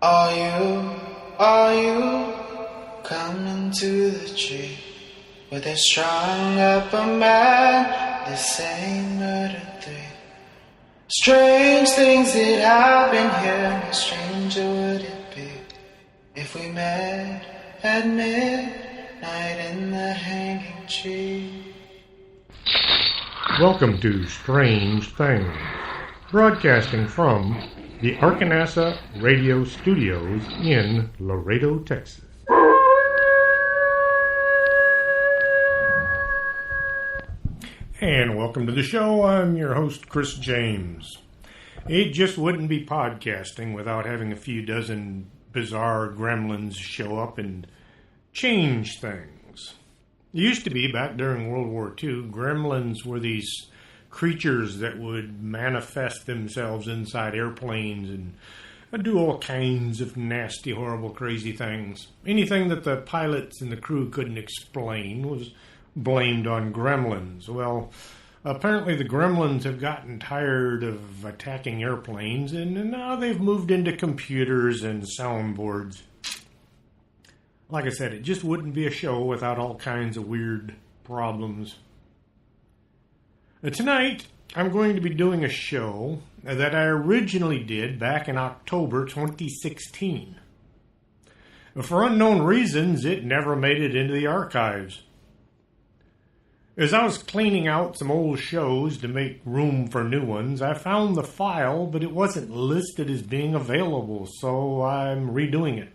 Are you coming to the tree where they strung up a man, the same murder three? Strange things that happen here, how stranger would it be if we met at midnight in the hanging tree? Welcome to Strange Things, broadcasting from the Arkansas Radio Studios in Laredo, Texas. And welcome to the show. I'm your host, Chris James. It just wouldn't be podcasting without having a few dozen bizarre gremlins show up and change things. It used to be, back during World War II, gremlins were these creatures that would manifest themselves inside airplanes and do all kinds of nasty, horrible, crazy things. Anything that the pilots and the crew couldn't explain was blamed on gremlins. Well, apparently the gremlins have gotten tired of attacking airplanes, and now they've moved into computers and soundboards. Like I said, it just wouldn't be a show without all kinds of weird problems. Tonight, I'm going to be doing a show that I originally did back in October 2016. For unknown reasons, it never made it into the archives. As I was cleaning out some old shows to make room for new ones, I found the file, but it wasn't listed as being available, so I'm redoing it.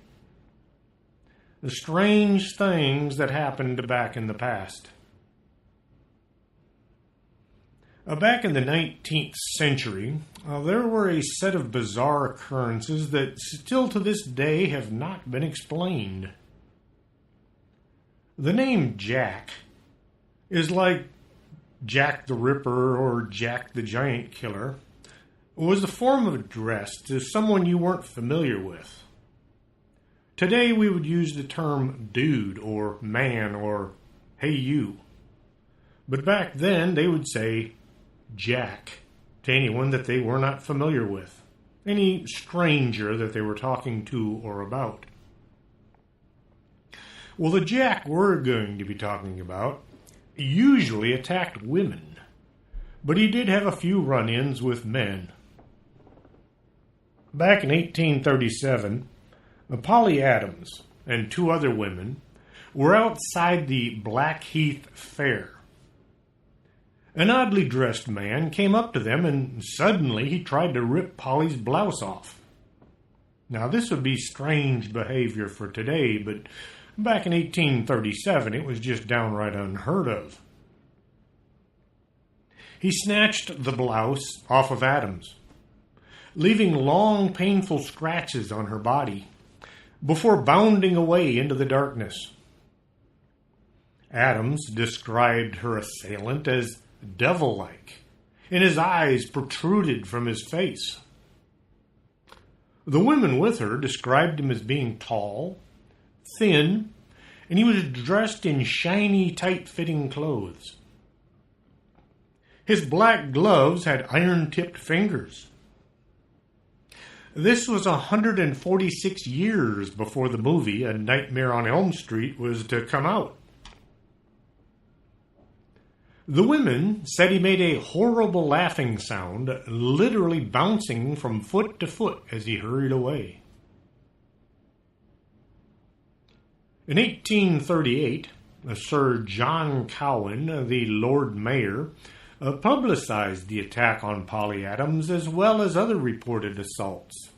The strange things that happened back in the past. Back in the 19th century, there were a set of bizarre occurrences that still to this day have not been explained. The name Jack is like Jack the Ripper or Jack the Giant Killer. It was a form of address to someone you weren't familiar with. Today we would use the term dude or man or hey you. But back then they would say Jack to anyone that they were not familiar with, any stranger that they were talking to or about. Well, the Jack we're going to be talking about usually attacked women, but he did have a few run-ins with men. Back in 1837, Polly Adams and two other women were outside the Blackheath Fair. An oddly dressed man came up to them and suddenly he tried to rip Polly's blouse off. Now this would be strange behavior for today, but back in 1837 it was just downright unheard of. He snatched the blouse off of Adams, leaving long painful scratches on her body, before bounding away into the darkness. Adams described her assailant as devil-like, and his eyes protruded from his face. The women with her described him as being tall, thin, and he was dressed in shiny, tight-fitting clothes. His black gloves had iron-tipped fingers. This was 146 years before the movie A Nightmare on Elm Street was to come out. The women said he made a horrible laughing sound, literally bouncing from foot to foot as he hurried away. In 1838, Sir John Cowan, the Lord Mayor, publicized the attack on Polly Adams as well as other reported assaults.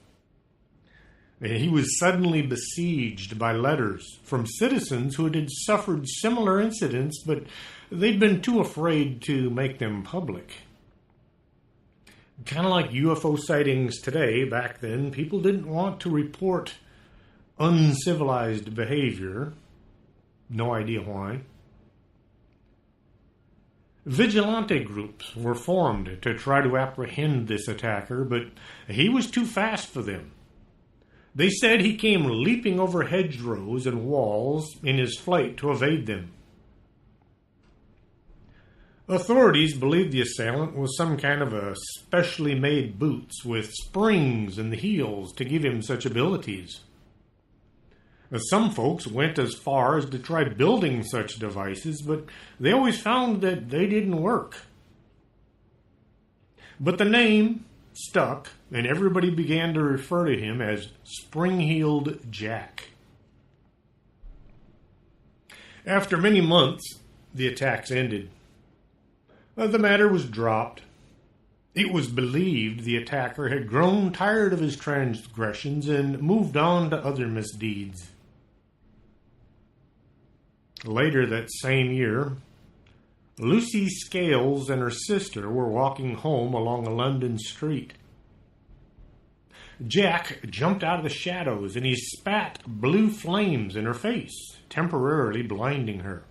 He was suddenly besieged by letters from citizens who had suffered similar incidents, but they'd been too afraid to make them public. Kind of like UFO sightings today, back then, people didn't want to report uncivilized behavior. No idea why. Vigilante groups were formed to try to apprehend this attacker, but he was too fast for them. They said he came leaping over hedgerows and walls in his flight to evade them. Authorities believed the assailant was some kind of a specially made boots with springs in the heels to give him such abilities. Some folks went as far as to try building such devices, but they always found that they didn't work. But the name stuck, and everybody began to refer to him as Springheel Jack. After many months, the attacks ended. The matter was dropped. It was believed the attacker had grown tired of his transgressions and moved on to other misdeeds. Later that same year, Lucy Scales and her sister were walking home along a London street. Jack jumped out of the shadows and he spat blue flames in her face, temporarily blinding her.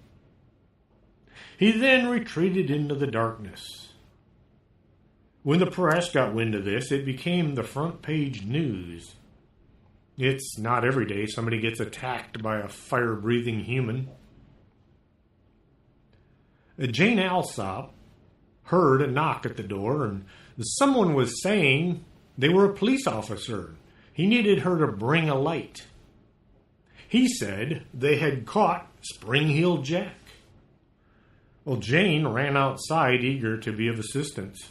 He then retreated into the darkness. When the press got wind of this, it became the front page news. It's not every day somebody gets attacked by a fire-breathing human. Jane Alsop heard a knock at the door, and someone was saying they were a police officer. He needed her to bring a light. He said they had caught Springheel Jack. Well, Jane ran outside, eager to be of assistance.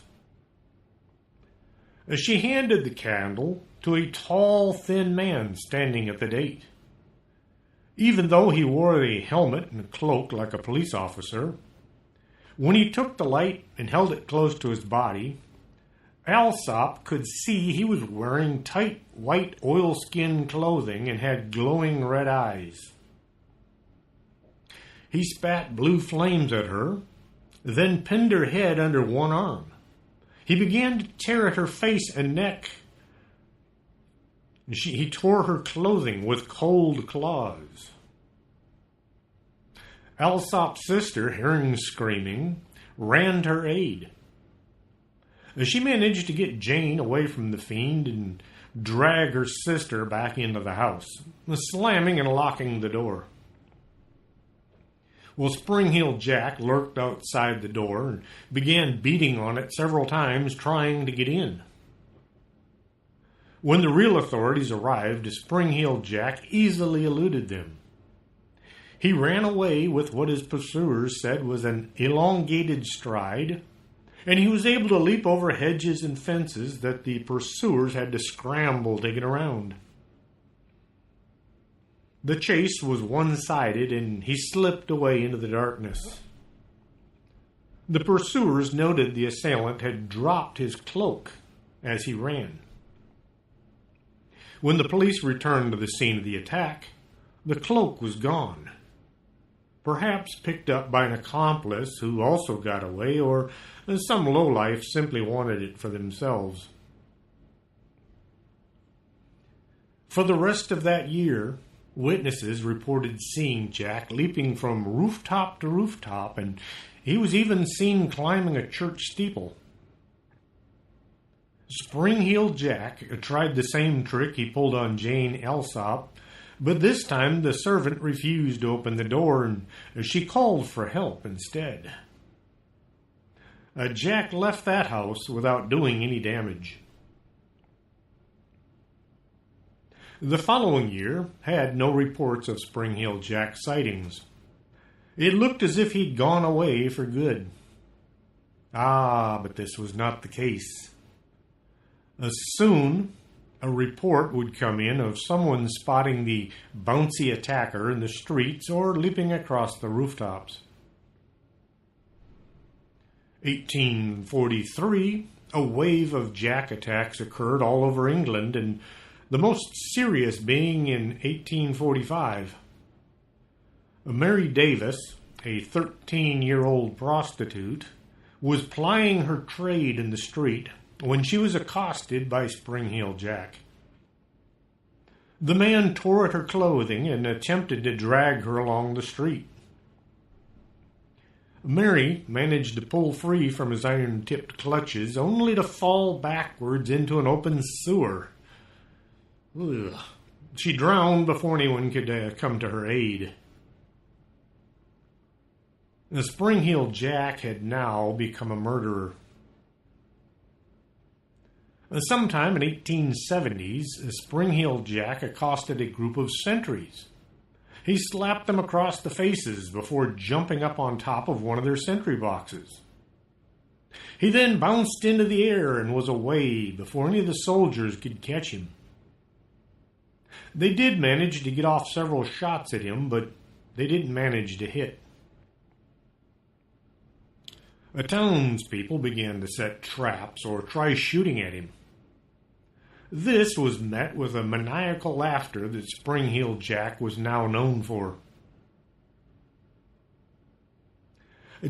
She handed the candle to a tall, thin man standing at the gate. Even though he wore a helmet and a cloak like a police officer, when he took the light and held it close to his body, Alsop could see he was wearing tight white oilskin clothing and had glowing red eyes. He spat blue flames at her, then pinned her head under one arm. He began to tear at her face and neck. He tore her clothing with cold claws. Alsop's sister, hearing screaming, ran to her aid. She managed to get Jane away from the fiend and drag her sister back into the house, slamming and locking the door. Well, Springheel Jack lurked outside the door and began beating on it several times, trying to get in. When the real authorities arrived, Springheel Jack easily eluded them. He ran away with what his pursuers said was an elongated stride, and he was able to leap over hedges and fences that the pursuers had to scramble to get around. The chase was one-sided, and he slipped away into the darkness. The pursuers noted the assailant had dropped his cloak as he ran. When the police returned to the scene of the attack, the cloak was gone. Perhaps picked up by an accomplice who also got away, or some lowlife simply wanted it for themselves. For the rest of that year, witnesses reported seeing Jack leaping from rooftop to rooftop, and he was even seen climbing a church steeple. Springheel Jack tried the same trick he pulled on Jane Alsop, but this time the servant refused to open the door, and she called for help instead. Jack left that house without doing any damage. The following year had no reports of Springheel Jack sightings. It looked as if he'd gone away for good. But this was not the case. Soon, a report would come in of someone spotting the bouncy attacker in the streets or leaping across the rooftops. 1843, a wave of Jack attacks occurred all over England, and the most serious being in 1845. Mary Davis, a 13-year-old prostitute, was plying her trade in the street when she was accosted by Springheel Jack. The man tore at her clothing and attempted to drag her along the street. Mary managed to pull free from his iron-tipped clutches, only to fall backwards into an open sewer. Ugh. She drowned before anyone could come to her aid. The Springheel Jack had now become a murderer. Sometime in 1870s, Springheel Jack accosted a group of sentries. He slapped them across the faces before jumping up on top of one of their sentry boxes. He then bounced into the air and was away before any of the soldiers could catch him. They did manage to get off several shots at him, but they didn't manage to hit. The townspeople began to set traps or try shooting at him. This was met with a maniacal laughter that Springheel Jack was now known for.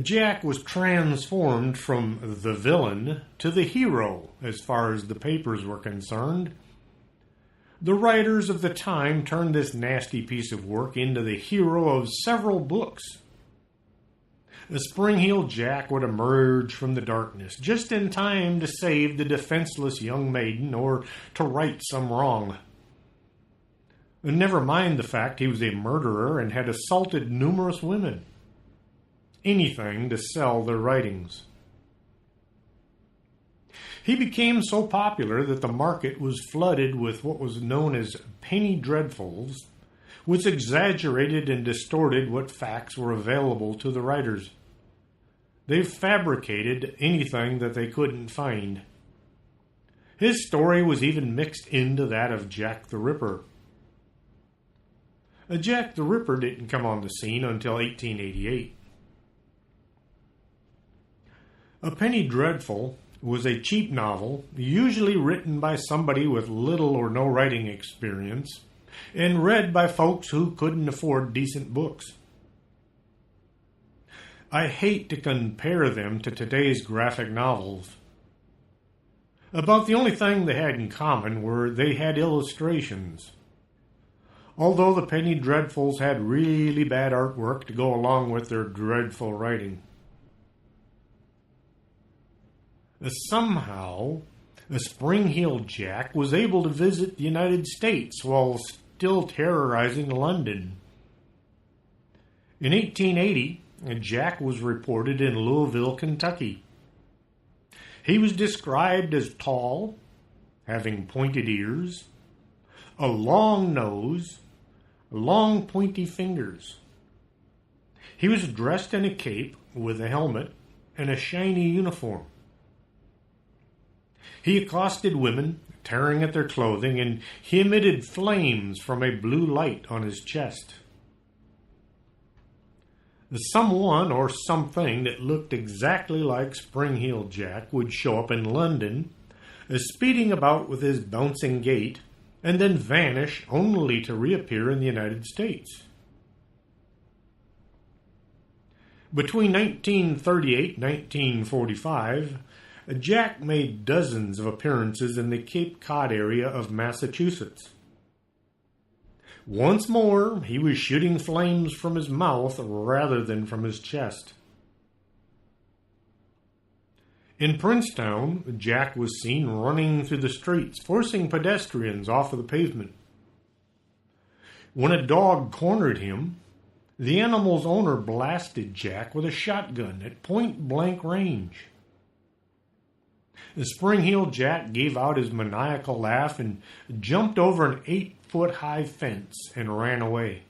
Jack was transformed from the villain to the hero as far as the papers were concerned. The writers of the time turned this nasty piece of work into the hero of several books. The Springheel Jack would emerge from the darkness just in time to save the defenseless young maiden or to right some wrong. Never mind the fact he was a murderer and had assaulted numerous women. Anything to sell their writings. He became so popular that the market was flooded with what was known as penny dreadfuls, which exaggerated and distorted what facts were available to the writers. They fabricated anything that they couldn't find. His story was even mixed into that of Jack the Ripper. Jack the Ripper didn't come on the scene until 1888. A penny dreadful was a cheap novel, usually written by somebody with little or no writing experience, and read by folks who couldn't afford decent books. I hate to compare them to today's graphic novels. About the only thing they had in common were they had illustrations. Although the penny dreadfuls had really bad artwork to go along with their dreadful writing. Somehow, the Springheel Jack was able to visit the United States while still terrorizing London. In 1880, Jack was reported in Louisville, Kentucky. He was described as tall, having pointed ears, a long nose, long pointy fingers. He was dressed in a cape with a helmet and a shiny uniform. He accosted women, tearing at their clothing, and he emitted flames from a blue light on his chest. Someone or something that looked exactly like Springheel Jack would show up in London, speeding about with his bouncing gait, and then vanish only to reappear in the United States. Between 1938 and 1945, Jack made dozens of appearances in the Cape Cod area of Massachusetts. Once more, he was shooting flames from his mouth rather than from his chest. In Princetown, Jack was seen running through the streets, forcing pedestrians off of the pavement. When a dog cornered him, the animal's owner blasted Jack with a shotgun at point-blank range. The Springheel Jack gave out his maniacal laugh and jumped over an 8-foot-high fence and ran away.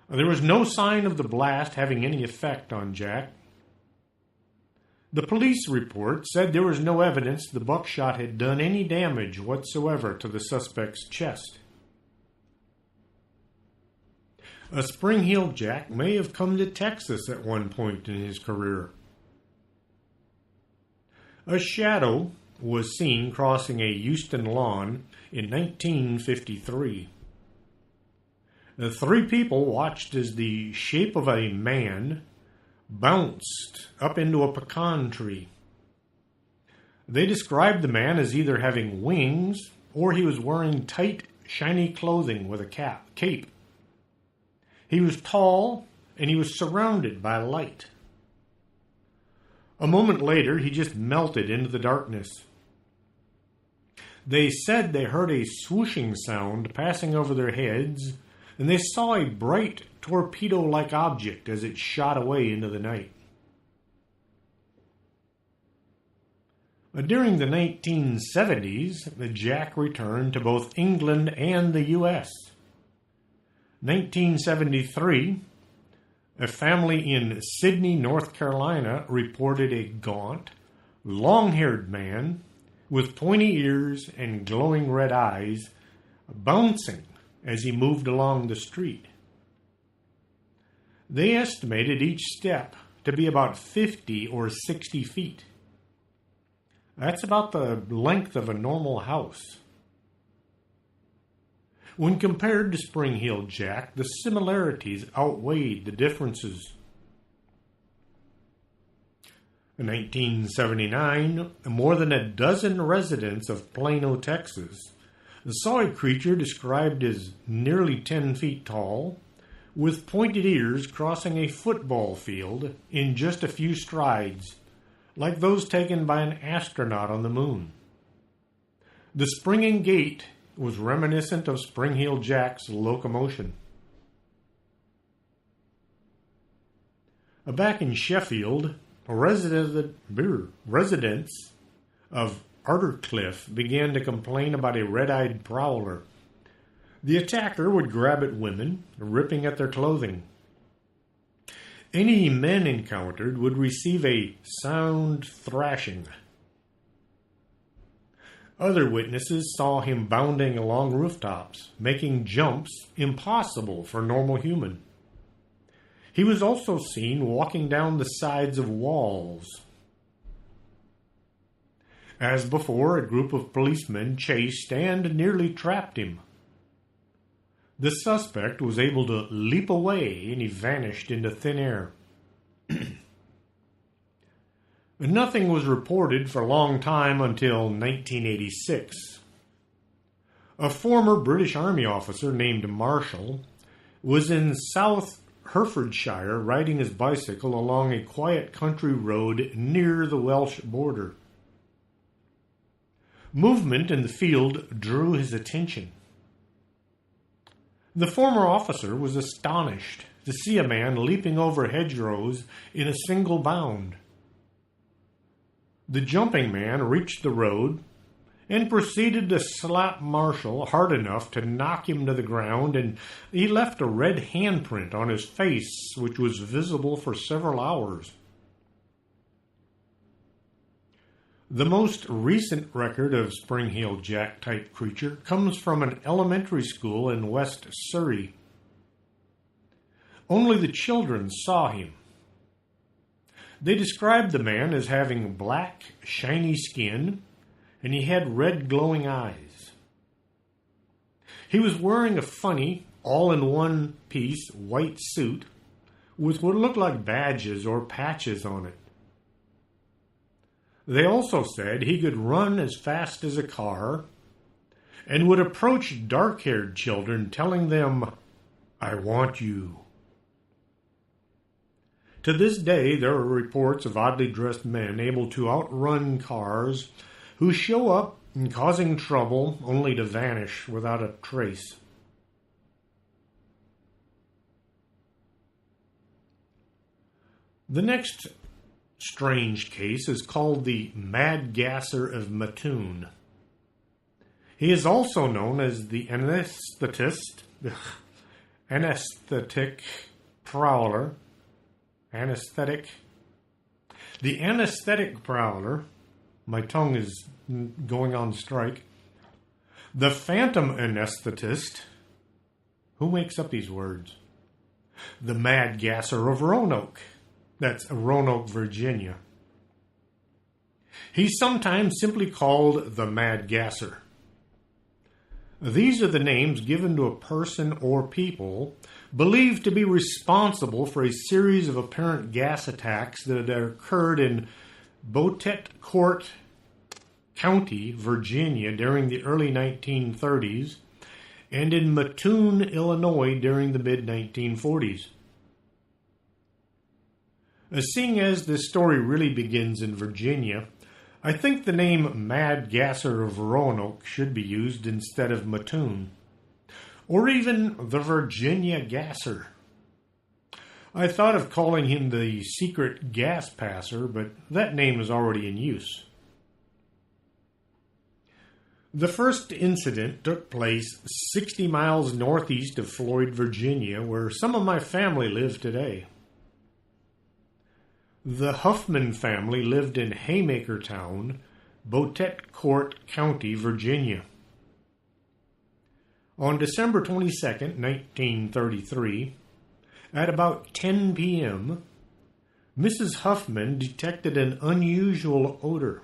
There was no sign of the blast having any effect on Jack. The police report said there was no evidence the buckshot had done any damage whatsoever to the suspect's chest. A Springheel Jack may have come to Texas at one point in his career. A shadow was seen crossing a Houston lawn in 1953. The three people watched as the shape of a man bounced up into a pecan tree. They described the man as either having wings or he was wearing tight, shiny clothing with a cape. He was tall and he was surrounded by light. A moment later, he just melted into the darkness. They said they heard a swooshing sound passing over their heads, and they saw a bright torpedo-like object as it shot away into the night. During the 1970s, the Jack returned to both England and the U.S. 1973, a family in Sydney, North Carolina, reported a gaunt, long-haired man with pointy ears and glowing red eyes bouncing as he moved along the street. They estimated each step to be about 50 or 60 feet. That's about the length of a normal house. When compared to Springheel Jack, the similarities outweighed the differences. In 1979, more than a dozen residents of Plano, Texas, saw a creature described as nearly 10 feet tall, with pointed ears crossing a football field in just a few strides, like those taken by an astronaut on the moon. The springing gait was reminiscent of Springheel Jack's locomotion. Back in Sheffield, residents of Artercliffe began to complain about a red-eyed prowler. The attacker would grab at women, ripping at their clothing. Any he men encountered would receive a sound thrashing. Other witnesses saw him bounding along rooftops, making jumps impossible for normal human. He was also seen walking down the sides of walls. As before, a group of policemen chased and nearly trapped him. The suspect was able to leap away and he vanished into thin air. Nothing was reported for a long time until 1986. A former British Army officer named Marshall was in South Herefordshire riding his bicycle along a quiet country road near the Welsh border. Movement in the field drew his attention. The former officer was astonished to see a man leaping over hedgerows in a single bound. The jumping man reached the road and proceeded to slap Marshall hard enough to knock him to the ground, and he left a red handprint on his face, which was visible for several hours. The most recent record of Springheel Jack-type creature comes from an elementary school in West Surrey. Only the children saw him. They described the man as having black, shiny skin, and he had red glowing eyes. He was wearing a funny, all-in-one-piece white suit with what looked like badges or patches on it. They also said he could run as fast as a car and would approach dark-haired children telling them, "I want you." To this day, there are reports of oddly dressed men able to outrun cars who show up and causing trouble only to vanish without a trace. The next strange case is called the Mad Gasser of Matoon. He is also known as the anesthetic prowler. The anesthetic prowler. My tongue is going on strike. The phantom anesthetist. Who makes up these words? The Mad Gasser of Roanoke. That's Roanoke, Virginia. He's sometimes simply called the Mad Gasser. These are the names given to a person or people believed to be responsible for a series of apparent gas attacks that had occurred in Beautetcourt County, Virginia during the early 1930s and in Mattoon, Illinois during the mid-1940s. Seeing as this story really begins in Virginia, I think the name Mad Gasser of Roanoke should be used instead of Mattoon. or even the Virginia Gasser. I thought of calling him the secret gas passer, but that name is already in use. The first incident took place 60 miles northeast of Floyd, Virginia, where some of my family live today. The Huffman family lived in Haymakertown, Botet Court County, Virginia. On December 22, 1933, at about 10 p.m., Mrs. Huffman detected an unusual odor.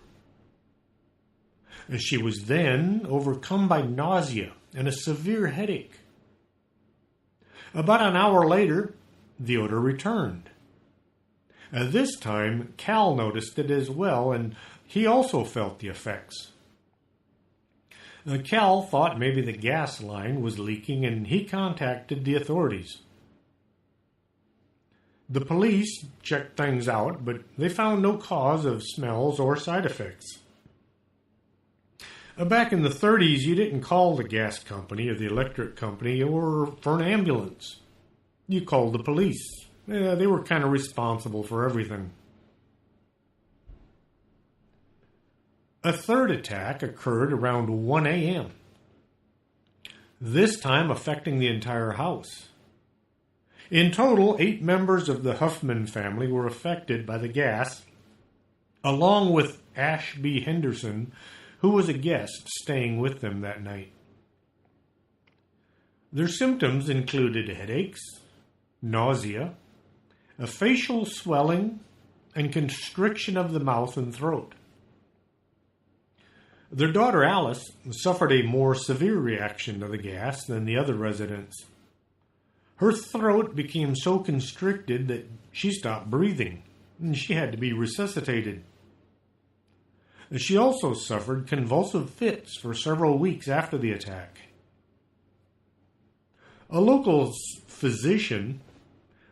She was then overcome by nausea and a severe headache. About an hour later, the odor returned. This time, Cal noticed it as well, and he also felt the effects. Cal thought maybe the gas line was leaking, and he contacted the authorities. The police checked things out, but they found no cause of smells or side effects. Back in the 30s, you didn't call the gas company or the electric company or for an ambulance. You called the police. They were kind of responsible for everything. A third attack occurred around 1 a.m., this time affecting the entire house. In total, 8 members of the Huffman family were affected by the gas, along with Ashby Henderson, who was a guest staying with them that night. Their symptoms included headaches, nausea, a facial swelling, and constriction of the mouth and throat. Their daughter Alice suffered a more severe reaction to the gas than the other residents. Her throat became so constricted that she stopped breathing, and she had to be resuscitated. She also suffered convulsive fits for several weeks after the attack. A local physician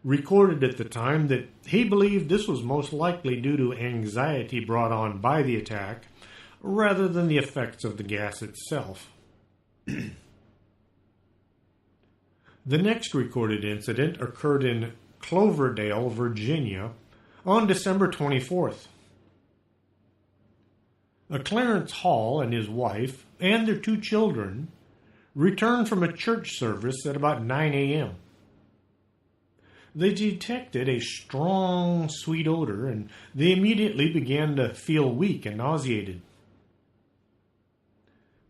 recorded at the time that he believed this was most likely due to anxiety brought on by the attack rather than the effects of the gas itself. The next recorded incident occurred in Cloverdale, Virginia, on December 24th. Clarence Hall and his wife and their 2 children returned from a church service at about 9 a.m. They detected a strong, sweet odor, and they immediately began to feel weak and nauseated.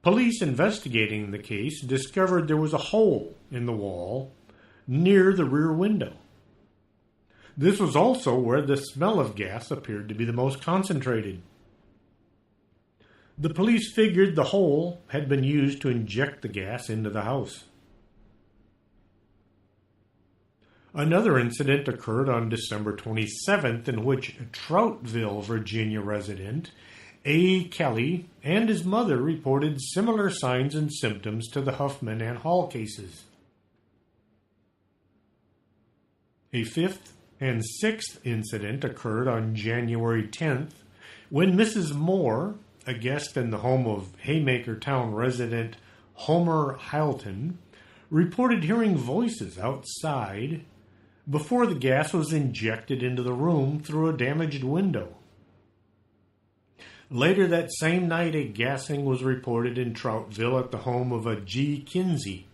Police investigating the case discovered there was a hole in the wall near the rear window. This was also where the smell of gas appeared to be the most concentrated. The police figured the hole had been used to inject the gas into the house. Another incident occurred on December 27th in which Troutville, Virginia resident A. Kelly and his mother reported similar signs and symptoms to the Huffman and Hall cases. A 5th and 6th incident occurred on January 10th when Mrs. Moore, a guest in the home of Haymakertown resident Homer Hilton, reported hearing voices outside before the gas was injected into the room through a damaged window. Later that same night, a gassing was reported in Troutville at the home of a G. Kinsey.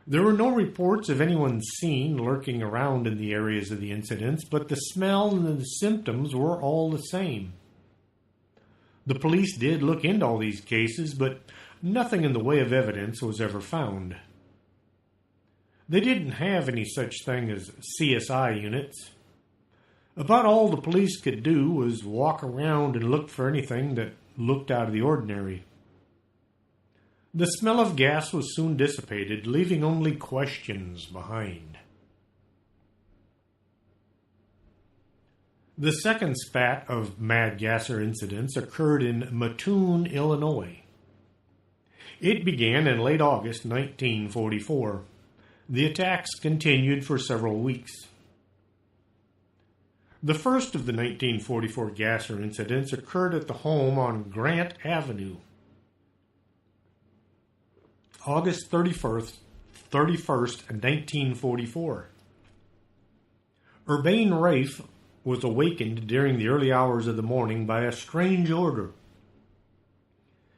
There were no reports of anyone seen lurking around in the areas of the incidents, but the smell and the symptoms were all the same. The police did look into all these cases, but nothing in the way of evidence was ever found. They didn't have any such thing as CSI units. About all the police could do was walk around and look for anything that looked out of the ordinary. The smell of gas was soon dissipated, leaving only questions behind. The second spat of Mad Gasser incidents occurred in Matoon, Illinois. It began in late August 1944. The attacks continued for several weeks. The first of the 1944 Gasser incidents occurred at the home on Grant Avenue. August 31st, 1944. Urbane Rafe was awakened during the early hours of the morning by a strange odor.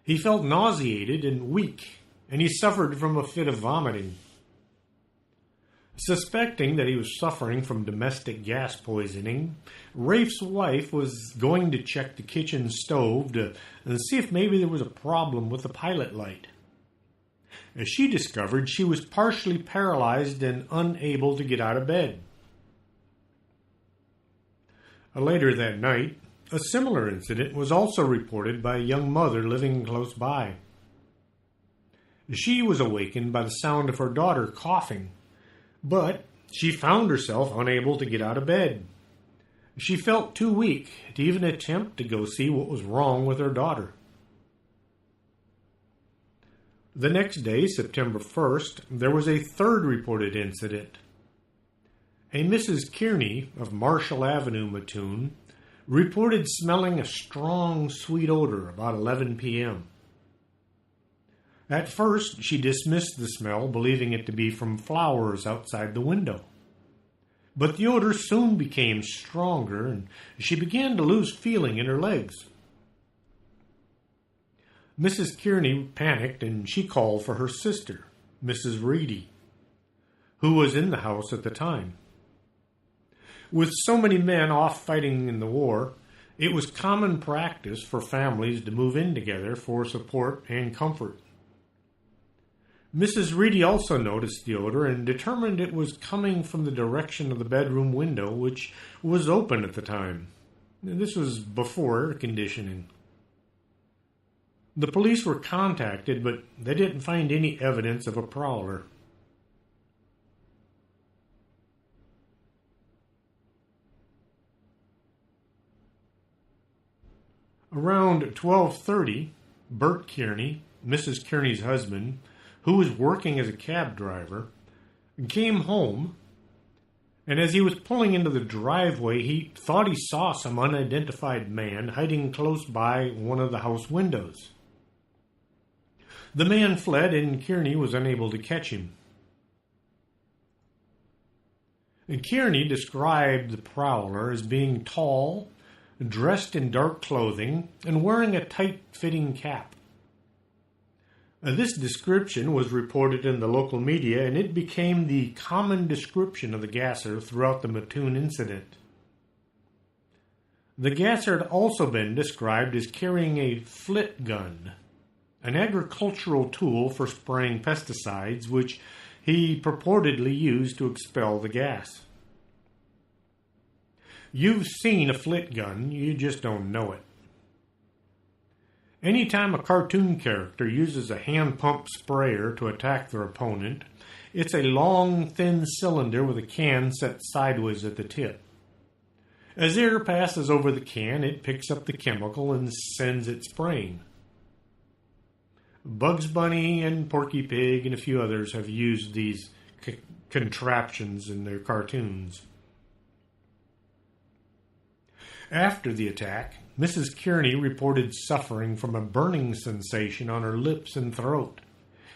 He felt nauseated and weak, and he suffered from a fit of vomiting. Suspecting that he was suffering from domestic gas poisoning, Rafe's wife was going to check the kitchen stove to see if maybe there was a problem with the pilot light. As she discovered, she was partially paralyzed and unable to get out of bed. Later that night, a similar incident was also reported by a young mother living close by. She was awakened by the sound of her daughter coughing, but she found herself unable to get out of bed. She felt too weak to even attempt to go see what was wrong with her daughter. The next day, September 1st, there was a third reported incident. A Mrs. Kearney of Marshall Avenue, Matoon, reported smelling a strong, sweet odor about 11 p.m. At first, she dismissed the smell, believing it to be from flowers outside the window. But the odor soon became stronger, and she began to lose feeling in her legs. Mrs. Kearney panicked, and she called for her sister, Mrs. Reedy, who was in the house at the time. With so many men off fighting in the war, it was common practice for families to move in together for support and comfort. Mrs. Reedy also noticed the odor and determined it was coming from the direction of the bedroom window, which was open at the time. This was before air conditioning. The police were contacted, but they didn't find any evidence of a prowler. Around 12:30, Bert Kearney, Mrs. Kearney's husband, who was working as a cab driver, came home, and as he was pulling into the driveway, he thought he saw some unidentified man hiding close by one of the house windows. The man fled, and Kearney was unable to catch him. And Kearney described the prowler as being tall, dressed in dark clothing, and wearing a tight-fitting cap. This description was reported in the local media, and it became the common description of the gasser throughout the Matoon incident. The gasser had also been described as carrying a flit gun, an agricultural tool for spraying pesticides, which he purportedly used to expel the gas. You've seen a flit gun, you just don't know it. Anytime a cartoon character uses a hand pump sprayer to attack their opponent, it's a long, thin cylinder with a can set sideways at the tip. As air passes over the can, it picks up the chemical and sends it spraying. Bugs Bunny and Porky Pig and a few others have used these contraptions in their cartoons. After the attack, Mrs. Kearney reported suffering from a burning sensation on her lips and throat,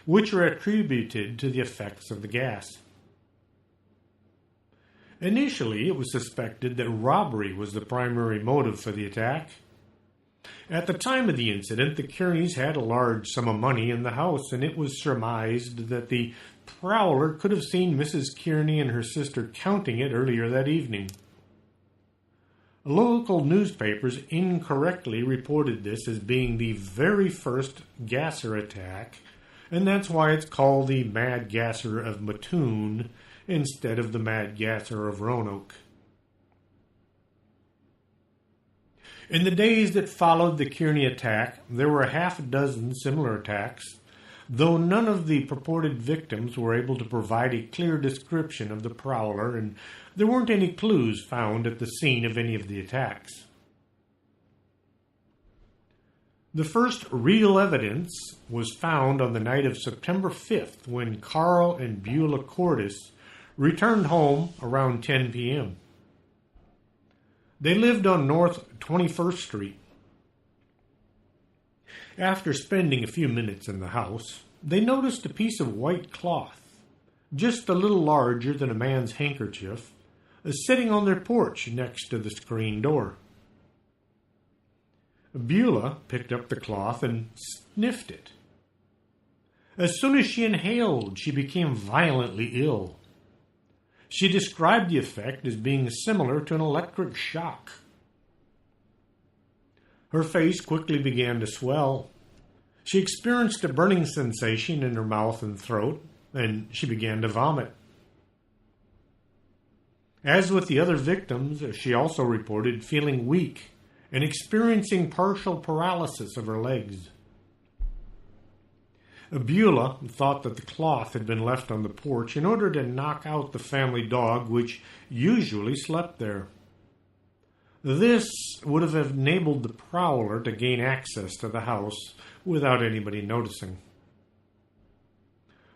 which were attributed to the effects of the gas. Initially, it was suspected that robbery was the primary motive for the attack. At the time of the incident, the Kearneys had a large sum of money in the house, and it was surmised that the prowler could have seen Mrs. Kearney and her sister counting it earlier that evening. Local newspapers incorrectly reported this as being the very first gasser attack, and that's why it's called the Mad Gasser of Matoon instead of the Mad Gasser of Roanoke. In the days that followed the Kearney attack, there were half a dozen similar attacks, though none of the purported victims were able to provide a clear description of the prowler, and there weren't any clues found at the scene of any of the attacks. The first real evidence was found on the night of September 5th when Carl and Beulah Cordes returned home around 10 p.m. They lived on North 21st Street. After spending a few minutes in the house, they noticed a piece of white cloth, just a little larger than a man's handkerchief, sitting on their porch next to the screen door. Beulah picked up the cloth and sniffed it. As soon as she inhaled, she became violently ill. She described the effect as being similar to an electric shock. Her face quickly began to swell. She experienced a burning sensation in her mouth and throat, and she began to vomit. As with the other victims, she also reported feeling weak and experiencing partial paralysis of her legs. Beulah thought that the cloth had been left on the porch in order to knock out the family dog, which usually slept there. This would have enabled the prowler to gain access to the house without anybody noticing.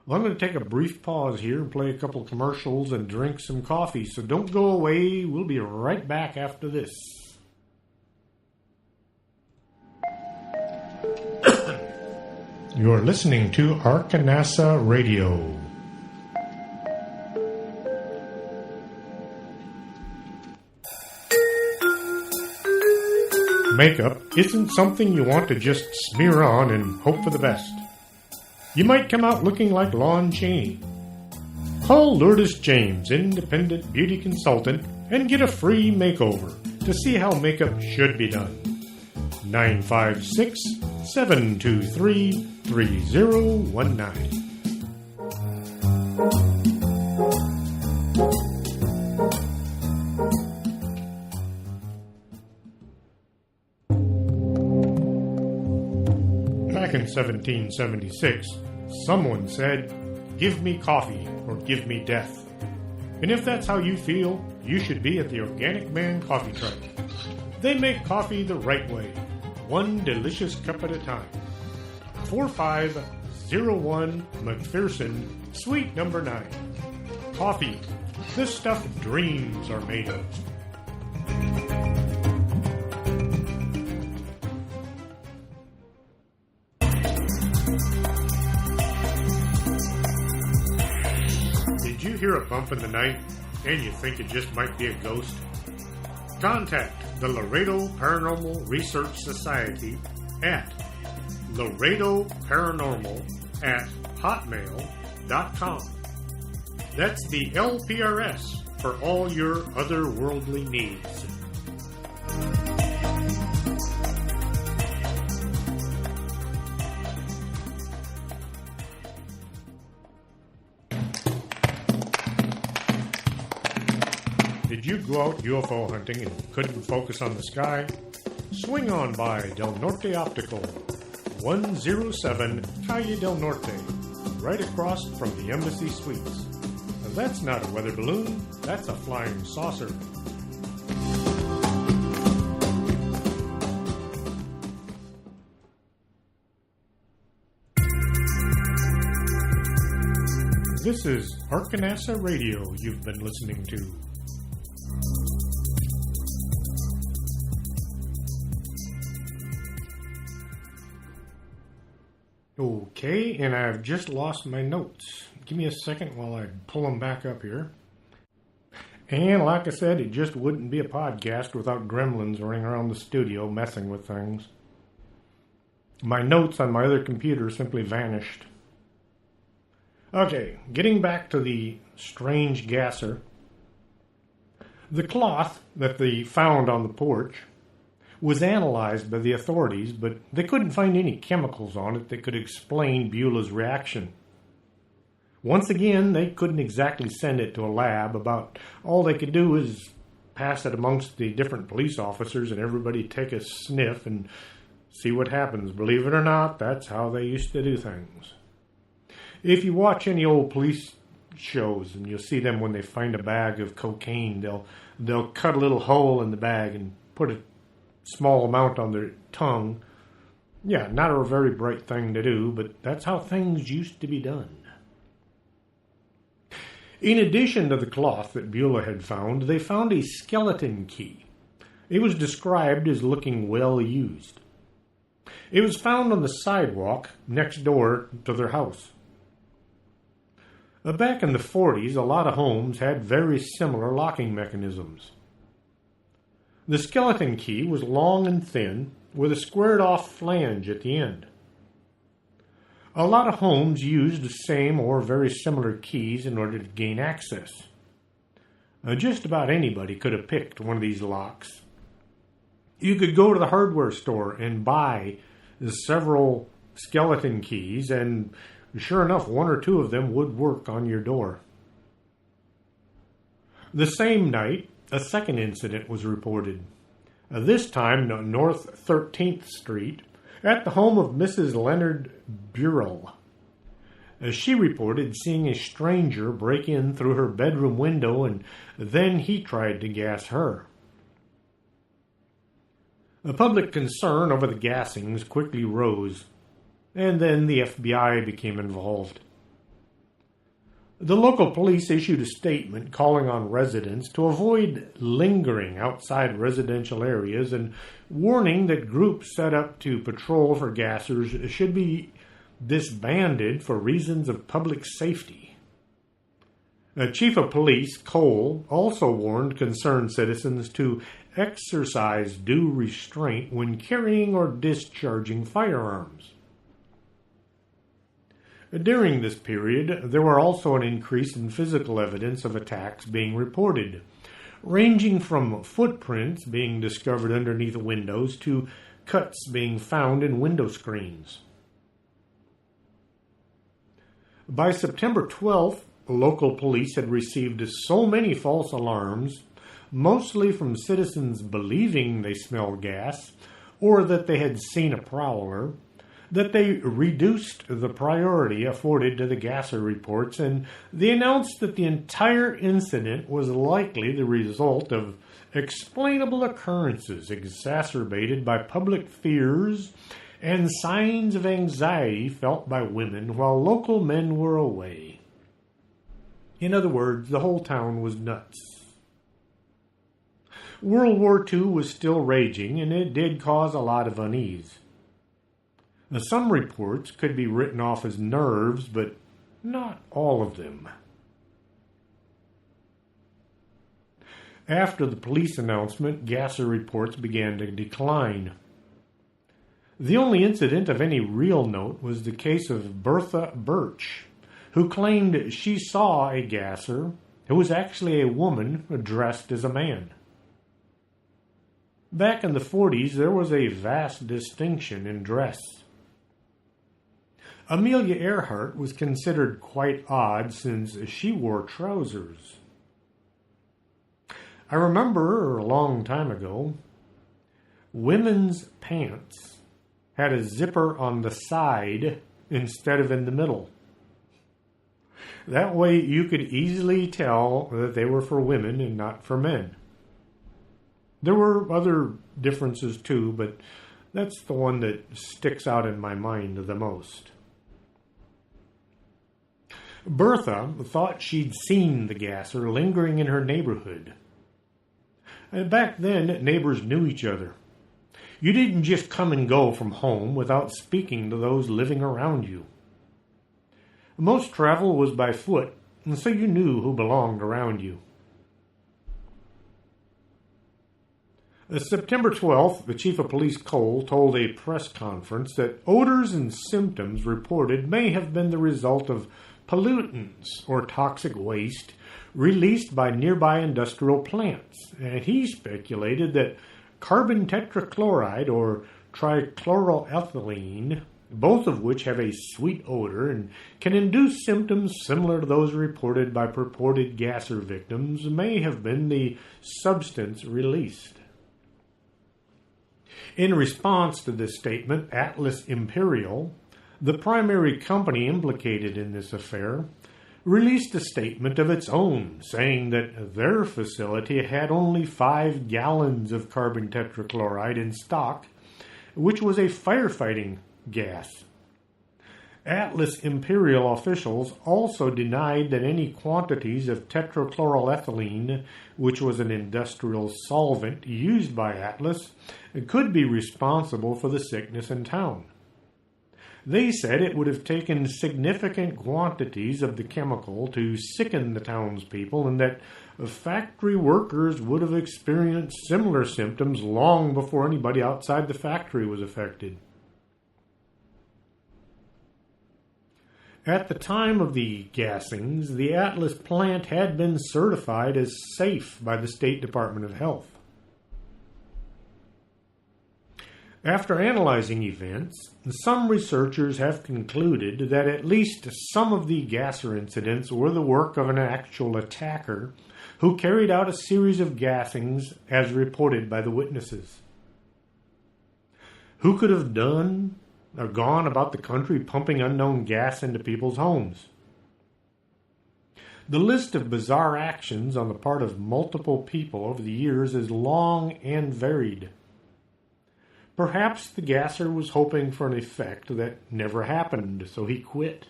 Well, I'm going to take a brief pause here and play a couple of commercials and drink some coffee, so don't go away. We'll be right back after this. You're listening to Arkanasa Radio. Makeup isn't something you want to just smear on and hope for the best. You might come out looking like Lon Chaney. Call Lourdes James, independent beauty consultant, and get a free makeover to see how makeup should be done. 956-723-3019. Back in 1776, someone said, "Give me coffee or give me death." And if that's how you feel, you should be at the Organic Man Coffee Truck. They make coffee the right way, one delicious cup at a time. 4501 McPherson, Suite number 9. Coffee, the stuff dreams are made of. Did you hear a bump in the night and you think it just might be a ghost? Contact the Laredo Paranormal Research Society at laredoparanormal@hotmail.com. That's the LPRS for all your otherworldly needs. Did you go out UFO hunting and couldn't focus on the sky? Swing on by Del Norte Optical, 107 Calle Del Norte, right across from the Embassy Suites. Now, that's not a weather balloon, that's a flying saucer. This is Arkanasa Radio you've been listening to. Okay, and I've just lost my notes. Give me a second while I pull them back up here. And like I said, it just wouldn't be a podcast without gremlins running around the studio messing with things. My notes on my other computer simply vanished. Okay, getting back to the strange gasser. The cloth that they found on the porch was analyzed by the authorities, but they couldn't find any chemicals on it that could explain Beulah's reaction. Once again, they couldn't exactly send it to a lab. About all they could do is pass it amongst the different police officers and everybody take a sniff and see what happens. Believe it or not, that's how they used to do things. If you watch any old police shows, and you'll see them when they find a bag of cocaine, they'll cut a little hole in the bag and put a small amount on their tongue. Yeah, not a very bright thing to do, but that's how things used to be done. In addition to the cloth that Beulah had found, they found a skeleton key. It was described as looking well used. It was found on the sidewalk next door to their house. Back in the 40s, a lot of homes had very similar locking mechanisms. The skeleton key was long and thin, with a squared-off flange at the end. A lot of homes used the same or very similar keys in order to gain access. Just about anybody could have picked one of these locks. You could go to the hardware store and buy several skeleton keys, and sure enough, one or two of them would work on your door. The same night, a second incident was reported. This time on North 13th Street, at the home of Mrs. Leonard Burrell. She reported seeing a stranger break in through her bedroom window, and then he tried to gas her. The public concern over the gassings quickly rose, and then the FBI became involved. The local police issued a statement calling on residents to avoid lingering outside residential areas and warning that groups set up to patrol for gassers should be disbanded for reasons of public safety. Chief of Police Cole also warned concerned citizens to exercise due restraint when carrying or discharging firearms. During this period, there were also an increase in physical evidence of attacks being reported, ranging from footprints being discovered underneath windows to cuts being found in window screens. By September 12th, local police had received so many false alarms, mostly from citizens believing they smelled gas or that they had seen a prowler, that they reduced the priority afforded to the gasser reports, and they announced that the entire incident was likely the result of explainable occurrences exacerbated by public fears and signs of anxiety felt by women while local men were away. In other words, the whole town was nuts. World War II was still raging, and it did cause a lot of unease. Some reports could be written off as nerves, but not all of them. After the police announcement, gasser reports began to decline. The only incident of any real note was the case of Bertha Birch, who claimed she saw a gasser who was actually a woman dressed as a man. Back in the 40s, there was a vast distinction in dress. Amelia Earhart was considered quite odd since she wore trousers. I remember a long time ago, women's pants had a zipper on the side instead of in the middle. That way you could easily tell that they were for women and not for men. There were other differences too, but that's the one that sticks out in my mind the most. Bertha thought she'd seen the gasser lingering in her neighborhood. And back then, neighbors knew each other. You didn't just come and go from home without speaking to those living around you. Most travel was by foot, and so you knew who belonged around you. September 12th, the Chief of Police Cole told a press conference that odors and symptoms reported may have been the result of pollutants or toxic waste released by nearby industrial plants. And he speculated that carbon tetrachloride or trichloroethylene, both of which have a sweet odor and can induce symptoms similar to those reported by purported gasser victims, may have been the substance released. In response to this statement, Atlas Imperial, the primary company implicated in this affair, released a statement of its own, saying that their facility had only 5 gallons of carbon tetrachloride in stock, which was a firefighting gas. Atlas Imperial officials also denied that any quantities of tetrachloroethylene, which was an industrial solvent used by Atlas, could be responsible for the sickness in town. They said it would have taken significant quantities of the chemical to sicken the townspeople, and that factory workers would have experienced similar symptoms long before anybody outside the factory was affected. At the time of the gassings, the Atlas plant had been certified as safe by the State Department of Health. After analyzing events, some researchers have concluded that at least some of the gasser incidents were the work of an actual attacker who carried out a series of gassings as reported by the witnesses. Who could have done or gone about the country pumping unknown gas into people's homes? The list of bizarre actions on the part of multiple people over the years is long and varied. Perhaps the gasser was hoping for an effect that never happened, so he quit.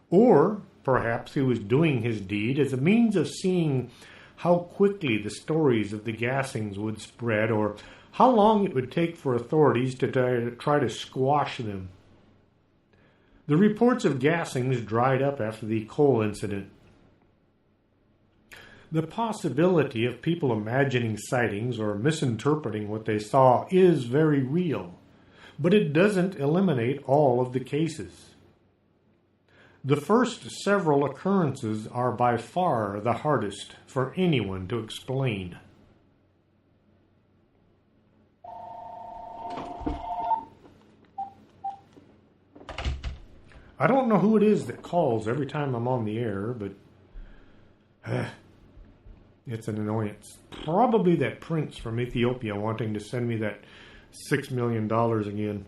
Or perhaps he was doing his deed as a means of seeing how quickly the stories of the gassings would spread, or how long it would take for authorities to try to squash them. The reports of gassings dried up after the coal incident. The possibility of people imagining sightings or misinterpreting what they saw is very real, but it doesn't eliminate all of the cases. The first several occurrences are by far the hardest for anyone to explain. I don't know who it is that calls every time I'm on the air, but it's an annoyance. Probably that prince from Ethiopia wanting to send me that $6 million again.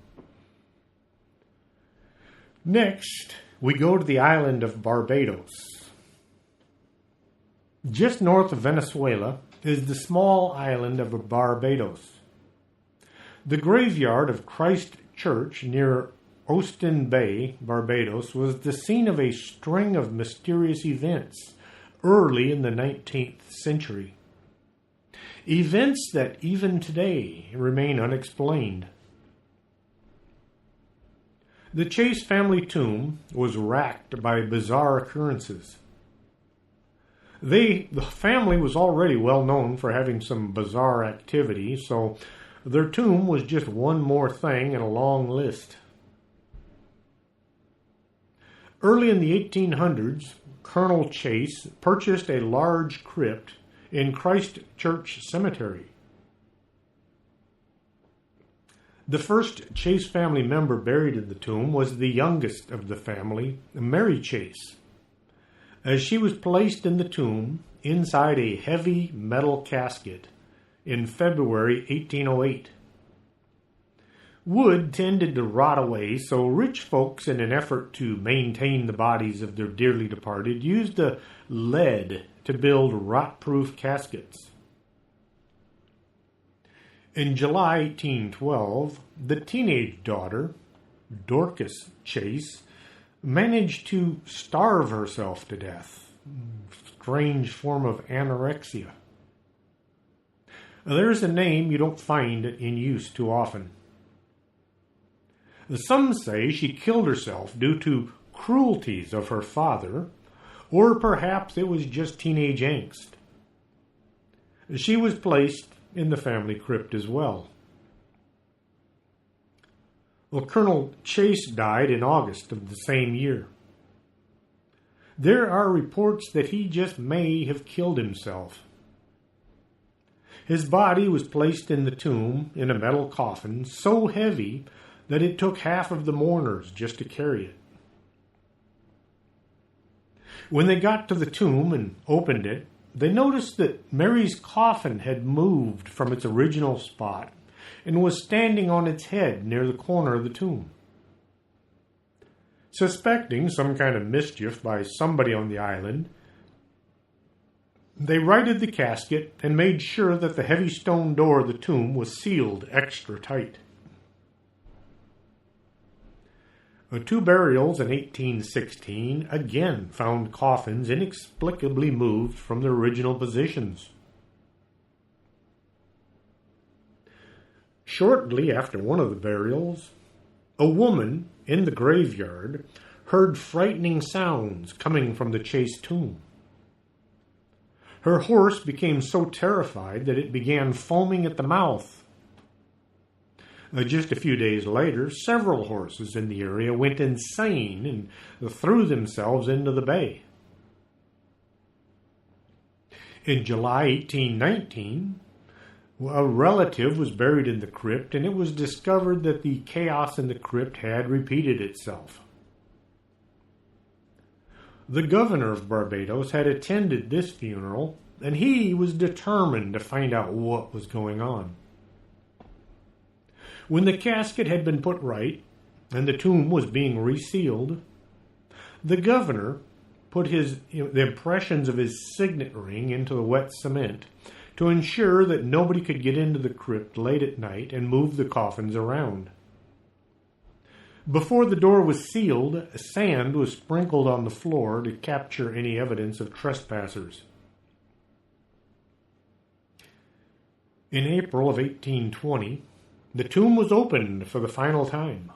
Next, we go to the island of Barbados. Just north of Venezuela is the small island of Barbados. The graveyard of Christ Church near Ostend Bay, Barbados, was the scene of a string of mysterious events early in the 19th century. Events that even today remain unexplained. The Chase family tomb was racked by bizarre occurrences. The family was already well known for having some bizarre activity, so their tomb was just one more thing in a long list. Early in the 1800s, Colonel Chase purchased a large crypt in Christ Church Cemetery. The first Chase family member buried in the tomb was the youngest of the family, Mary Chase, as she was placed in the tomb inside a heavy metal casket in February 1808. Wood tended to rot away, so rich folks, in an effort to maintain the bodies of their dearly departed, used lead to build rot-proof caskets. In July 1812, the teenage daughter, Dorcas Chase, managed to starve herself to death. Strange form of anorexia. There's a name you don't find in use too often. Some say she killed herself due to cruelties of her father, or perhaps it was just teenage angst. She was placed in the family crypt as well. Colonel Chase died in August of the same year. There are reports that he just may have killed himself. His body was placed in the tomb in a metal coffin so heavy that it took half of the mourners just to carry it. When they got to the tomb and opened it, they noticed that Mary's coffin had moved from its original spot and was standing on its head near the corner of the tomb. Suspecting some kind of mischief by somebody on the island, they righted the casket and made sure that the heavy stone door of the tomb was sealed extra tight. Two burials in 1816 again found coffins inexplicably moved from their original positions. Shortly after one of the burials, a woman in the graveyard heard frightening sounds coming from the Chase tomb. Her horse became so terrified that it began foaming at the mouth. Just a few days later, several horses in the area went insane and threw themselves into the bay. In July 1819, a relative was buried in the crypt, and it was discovered that the chaos in the crypt had repeated itself. The governor of Barbados had attended this funeral, and he was determined to find out what was going on. When the casket had been put right and the tomb was being resealed, the governor put the impressions of his signet ring into the wet cement to ensure that nobody could get into the crypt late at night and move the coffins around. Before the door was sealed, sand was sprinkled on the floor to capture any evidence of trespassers. In April of 1820, the tomb was opened for the final time.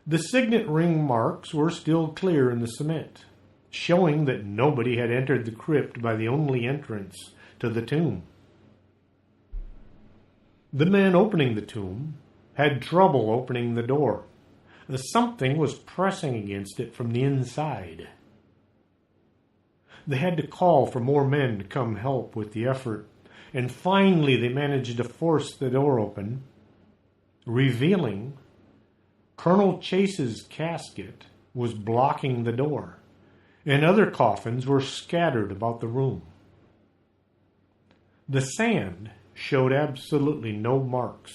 The signet ring marks were still clear in the cement, showing that nobody had entered the crypt by the only entrance to the tomb. The man opening the tomb had trouble opening the door. Something was pressing against it from the inside. They had to call for more men to come help with the effort, and finally they managed to force the door open, revealing Colonel Chase's casket was blocking the door, and other coffins were scattered about the room. The sand showed absolutely no marks.